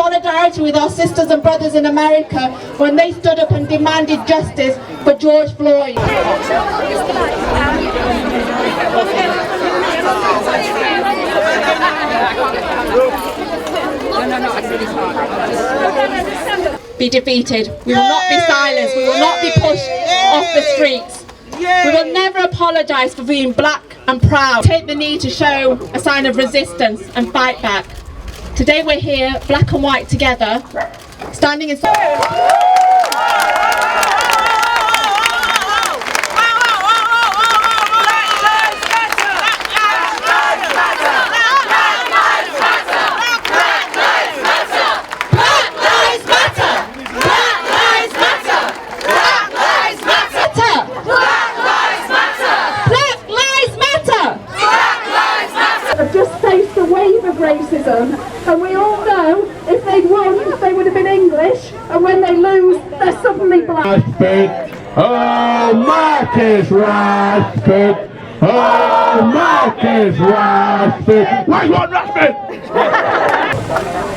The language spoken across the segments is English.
solidarity with our sisters and brothers in America when they stood up and demanded justice for George Floyd. Be defeated. We will not be silenced. We will not be pushed off the streets. We will never apologise for being black and proud. Take the knee to show a sign of resistance and fight back. Today we're here, black and white together, standing in... racism, and we all know if they'd won they would have been English, and when they lose they're suddenly black. Oh, Marcus Rashford! Oh, Marcus Rashford! Why want Rashford?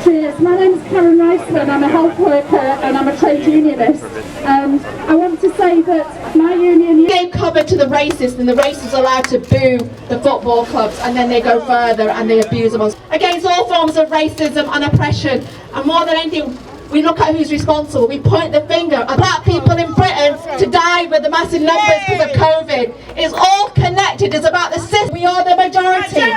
Cheers, my name's Karen Riceman, I'm a health worker and I'm a trade unionist. I want to say that my union gave cover to the racists, and the racists are allowed to boo the football clubs, and then they go further and they abuse them against all forms of racism and oppression. And more than anything, we look at who's responsible. We point the finger at black people in Britain to die with the massive numbers because of COVID. It's all connected. It's about the system. We are the majority. And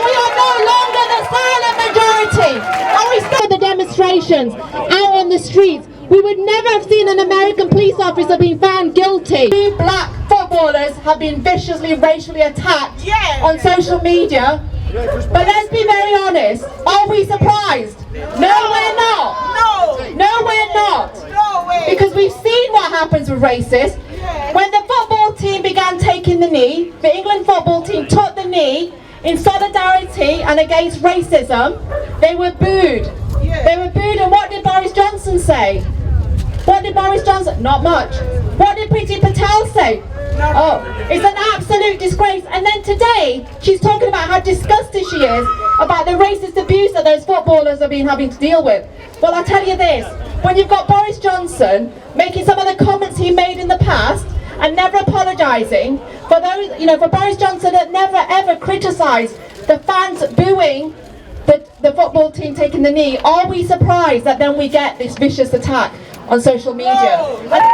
we are no longer the silent majority. And we still the demonstrations out on the streets. We would never have seen an American police officer being found guilty. 2 black footballers have been viciously racially attacked on social media. But let's be very honest, are we surprised? No, we're not. No, we're not. Because we've seen what happens with racists. When the football team began taking the knee, the England football team took the knee in solidarity and against racism, they were booed. They were booed, and what did Boris Johnson say? What did Boris Johnson? Not much. What did Priti Patel say? Oh, it's an absolute disgrace. And then today, she's talking about how disgusted she is about the racist abuse that those footballers have been having to deal with. Well, I'll tell you this, when you've got Boris Johnson making some of the comments he made in the past and never apologising, for those, for Boris Johnson that never ever criticised the fans booing the football team taking the knee, are we surprised that then we get this vicious attack on social media?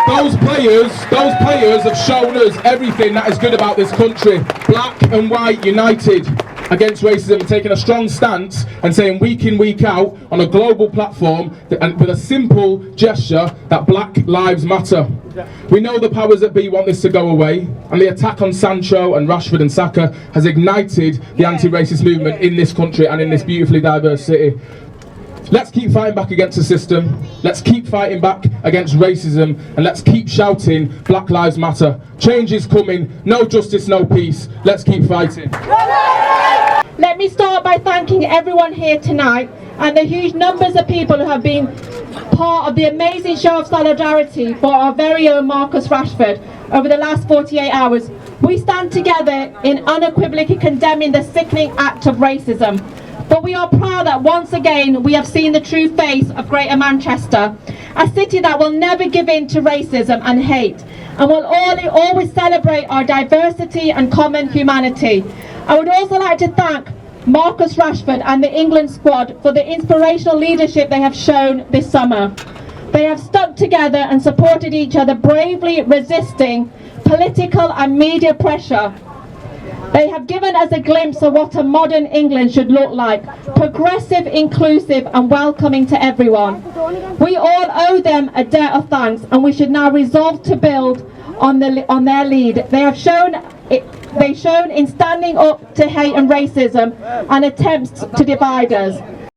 Those players have shown us everything that is good about this country. Black and white united against racism, taking a strong stance and saying week in, week out on a global platform and with a simple gesture that Black Lives Matter. We know the powers that be want this to go away, and the attack on Sancho and Rashford and Saka has ignited the anti-racist movement in this country and in this beautifully diverse city. Let's keep fighting back against the system, let's keep fighting back against racism, and let's keep shouting Black Lives Matter. Change is coming, no justice, no peace. Let's keep fighting. Let me start by thanking everyone here tonight and the huge numbers of people who have been part of the amazing show of solidarity for our very own Marcus Rashford over the last 48 hours. We stand together in unequivocally condemning the sickening act of racism. But we are proud that once again we have seen the true face of Greater Manchester, a city that will never give in to racism and hate, and will always celebrate our diversity and common humanity. I would also like to thank Marcus Rashford and the England squad for the inspirational leadership they have shown this summer. They have stuck together and supported each other, bravely resisting political and media pressure. They have given us a glimpse of what a modern England should look like, progressive, inclusive and welcoming to everyone. We all owe them a debt of thanks, and we should now resolve to build on their lead. They have shown in standing up to hate and racism and attempts to divide us.